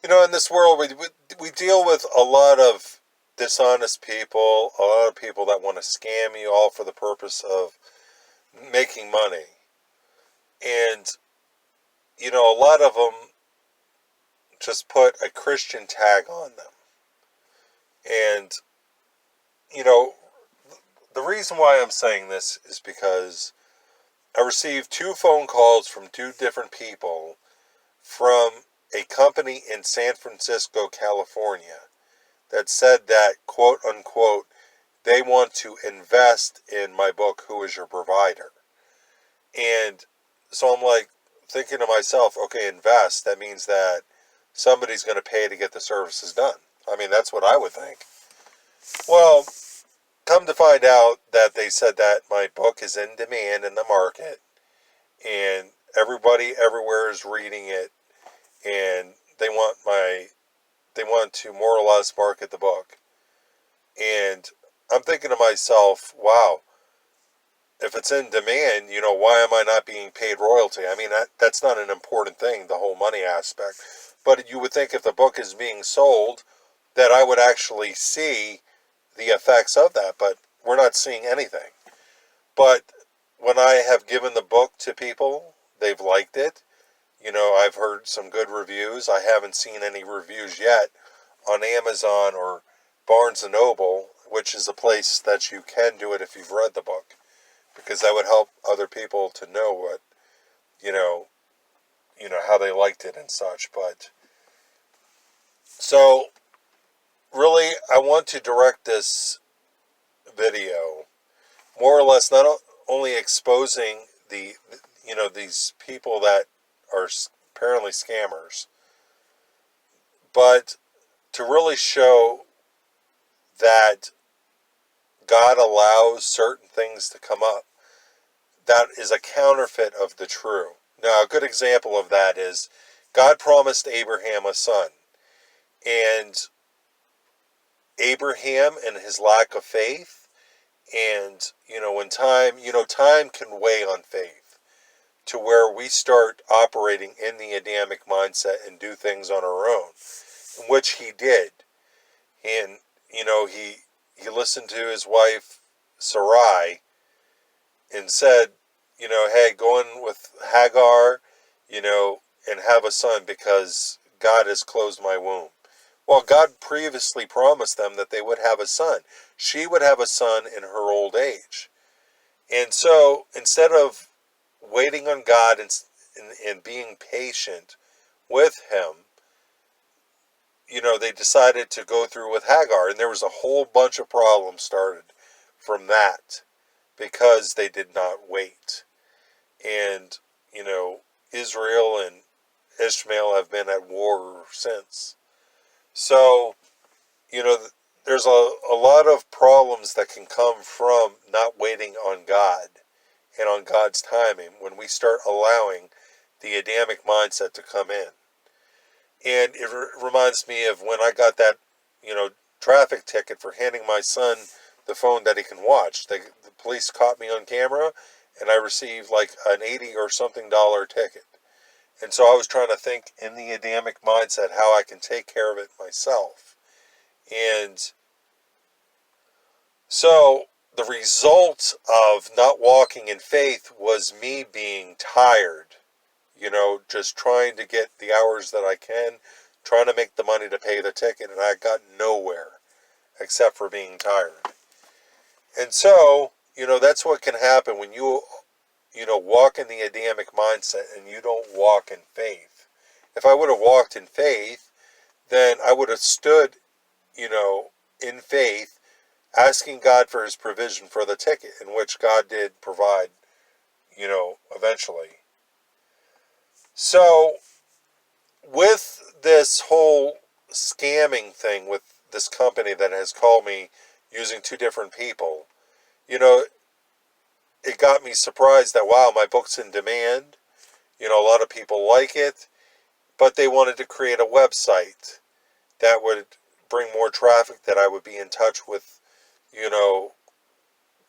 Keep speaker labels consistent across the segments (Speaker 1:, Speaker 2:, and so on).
Speaker 1: In this world, we deal with a lot of dishonest people, a lot of people that want to scam you all for the purpose of making money. And, a lot of them just put a Christian tag on them. And, you know, the reason why I'm saying this is because I received 2 phone calls from 2 different people from a company in San Francisco, California, that said that, quote unquote, they want to invest in my book, Who is Your Provider? And so I'm like thinking to myself, okay, invest, that means that somebody's going to pay to get the services done. I mean, that's what I would think. Well, come to find out that they said that my book is in demand in the market and everybody everywhere is reading it, and they want to more or less market the book. And I'm thinking to myself, wow, if it's in demand, why am I not being paid royalty? I mean, that's not an important thing, the whole money aspect. But you would think if the book is being sold, that I would actually see the effects of that. But we're not seeing anything. But when I have given the book to people, they've liked it. I've heard some good reviews. I haven't seen any reviews yet on Amazon or Barnes and Noble, which is a place that you can do it if you've read the book, because that would help other people to know what, you know, how they liked it and such. But so really, I want to direct this video more or less not only exposing these people that are apparently scammers, but to really show that God allows certain things to come up that is a counterfeit of the true. Now, a good example of that is God promised Abraham a son, and Abraham and his lack of faith, and when time can weigh on faith to where we start operating in the Adamic mindset and do things on our own, which he did. And he listened to his wife Sarai and said, hey, go in with Hagar, and have a son because God has closed my womb. Well, God previously promised them that they would have a son. She would have a son in her old age. And so instead of waiting on God and being patient with him, they decided to go through with Hagar. And there was a whole bunch of problems started from that because they did not wait. And, Israel and Ishmael have been at war since. So, there's a lot of problems that can come from not waiting on God and on God's timing when we start allowing the Adamic mindset to come in. And it reminds me of when I got that, traffic ticket for handing my son the phone that he can watch. The police caught me on camera, and I received like an $80 or something ticket. And so I was trying to think in the Adamic mindset how I can take care of it myself. And so the result of not walking in faith was me being tired, just trying to get the hours that I can, trying to make the money to pay the ticket, and I got nowhere except for being tired. And so, that's what can happen when you walk in the Adamic mindset and you don't walk in faith. If I would have walked in faith, then I would have stood, in faith, asking God for his provision for the ticket, in which God did provide, eventually. So, with this whole scamming thing with this company that has called me using 2 different people, it got me surprised that, wow, my book's in demand. A lot of people like it, but they wanted to create a website that would bring more traffic, that I would be in touch with,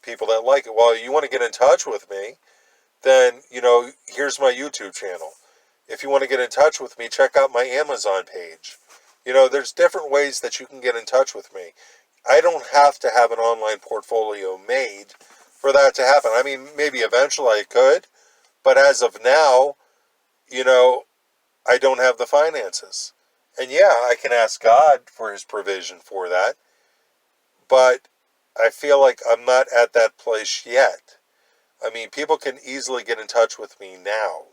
Speaker 1: people that like it. Well, you want to get in touch with me, then, here's my YouTube channel. If you want to get in touch with me, check out my Amazon page. There's different ways that you can get in touch with me. I don't have to have an online portfolio made for that to happen. I mean, maybe eventually I could, but as of now, you know, I don't have the finances. And yeah, I can ask God for his provision for that, but I feel like I'm not at that place yet. I mean, people can easily get in touch with me now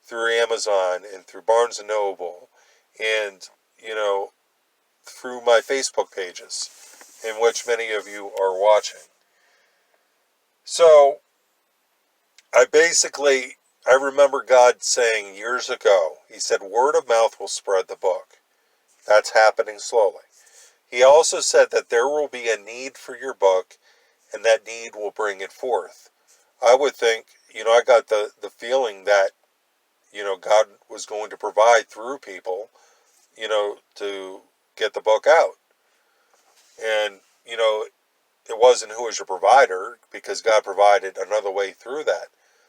Speaker 1: through Amazon and through Barnes and Noble and, you know, through my Facebook pages, in which many of you are watching. So, I remember God saying years ago, he said, word of mouth will spread the book. That's happening slowly. He also said that there will be a need for your book, and that need will bring it forth. I would think, I got the feeling that, God was going to provide through people, to get the book out. And, it wasn't who is your provider, because God provided another way through that.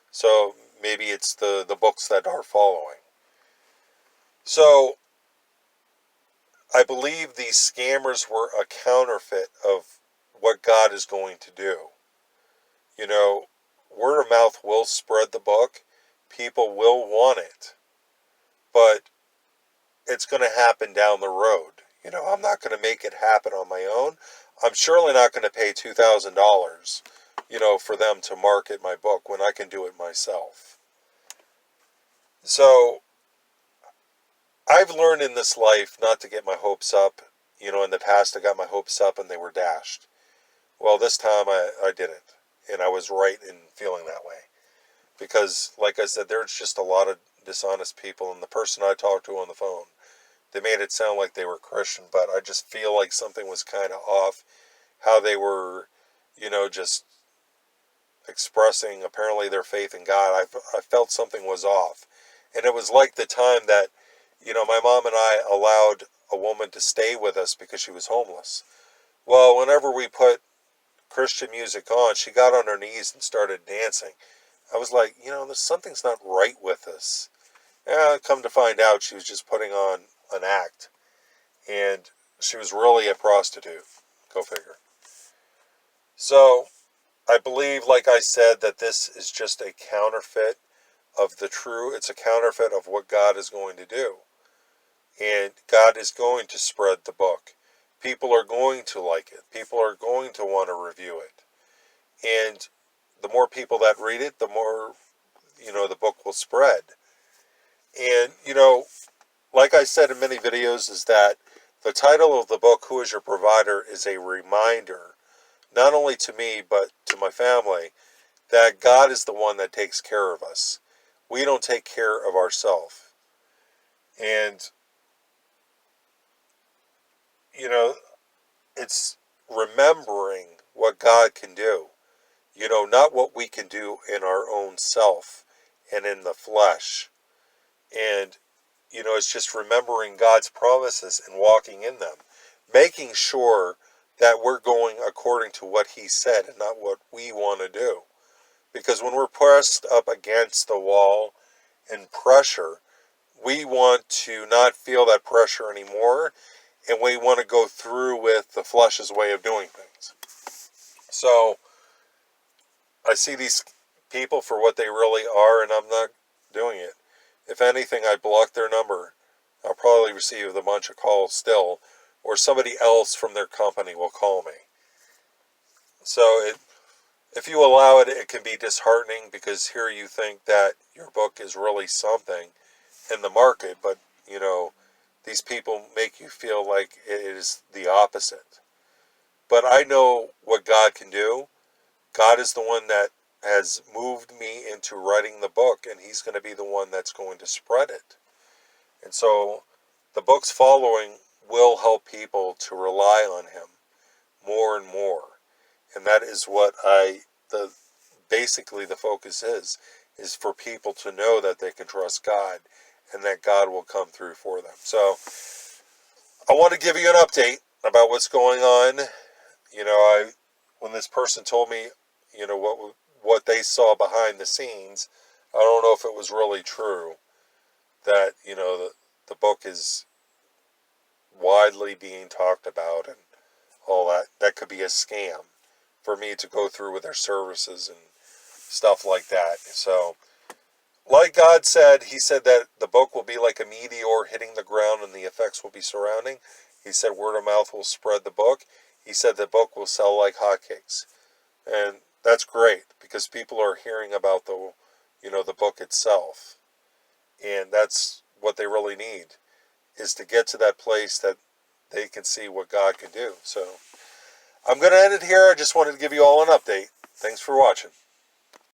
Speaker 1: So maybe it's the books that are following. So I believe these scammers were a counterfeit of what God is going to do. Word of mouth will spread the book. People will want it. But it's going to happen down the road. I'm not going to make it happen on my own. I'm surely not going to pay $2,000, for them to market my book when I can do it myself. So I've learned in this life not to get my hopes up. In the past I got my hopes up and they were dashed. Well, this time I didn't. And I was right in feeling that way. Because, like I said, there's just a lot of dishonest people. And the person I talked to on the phone, they made it sound like they were Christian. But I just feel like something was kind of off. How they were, just expressing apparently their faith in God. I felt something was off. And it was like the time that, my mom and I allowed a woman to stay with us because she was homeless. Well, whenever we put Christian music on, she got on her knees and started dancing. I was like, something's not right with this. Come to find out, she was just putting on an act. And she was really a prostitute. Go figure. So, I believe, like I said, that this is just a counterfeit of the true. It's a counterfeit of what God is going to do. And God is going to spread the book. People are going to like it. People are going to want to review it. And the more people that read it, the more, the book will spread. And, like I said in many videos, is that the title of the book, Who is Your Provider, is a reminder, not only to me, but to my family, that God is the one that takes care of us. We don't take care of ourselves. And, it's remembering what God can do. Not what we can do in our own self and in the flesh. And, it's just remembering God's promises and walking in them. Making sure that we're going according to what he said and not what we want to do. Because when we're pressed up against the wall and pressure, we want to not feel that pressure anymore, and we want to go through with the flesh's way of doing things. So I see these people for what they really are, and I'm not doing it. If anything, I block their number. I'll probably receive a bunch of calls still, or somebody else from their company will call me. So if you allow it, it can be disheartening, because here you think that your book is really something in the market, but, these people make you feel like it is the opposite. But I know what God can do. God is the one that has moved me into writing the book, and he's going to be the one that's going to spread it. And so the book's following will help people to rely on him more and more. And that is what basically the focus is for people to know that they can trust God and that God will come through for them. So I want to give you an update about what's going on. When this person told me, what they saw behind the scenes, I don't know if it was really true that, the book is widely being talked about and all that. That could be a scam for me to go through with their services and stuff like that. So, like God said, he said that the book will be like a meteor hitting the ground and the effects will be surrounding. He said word of mouth will spread the book. He said the book will sell like hotcakes. And that's great because people are hearing about the book itself. And that's what they really need, is to get to that place that they can see what God can do. So I'm going to end it here. I just wanted to give you all an update. Thanks for watching.